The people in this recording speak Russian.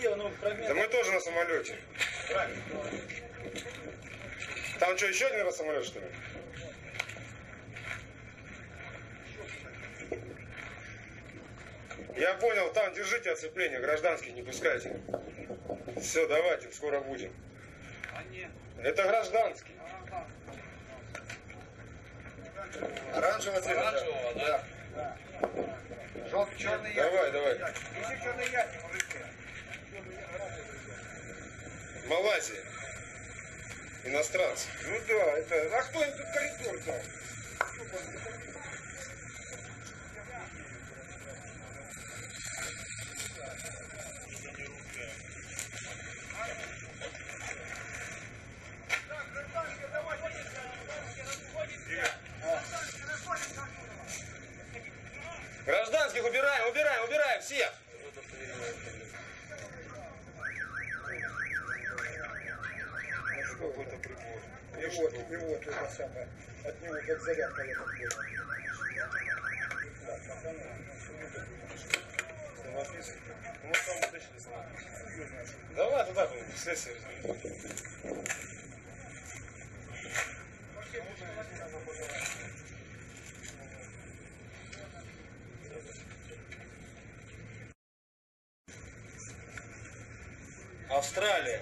прилетело, ну, фрагмент. Да мы тоже на самолете. Правильно. Там что, еще один раз самолет, что ли? Я понял, там держите оцепление, гражданских не пускайте. Все, давайте, скоро будем. Это гражданский. Оранжевого цвета. Оранжевого, да? Да. Желтый, черный Давай, давай. Еще черный ящик, мужики. Малайзия. Иностранцы. Ну да, это... А кто им тут коридор-то? Гражданских убираем, убираем, убираем всех. Какой-то прибор. Привод, это самое. От него как зарядка, я так понял. Давай туда, сессия. Австралия.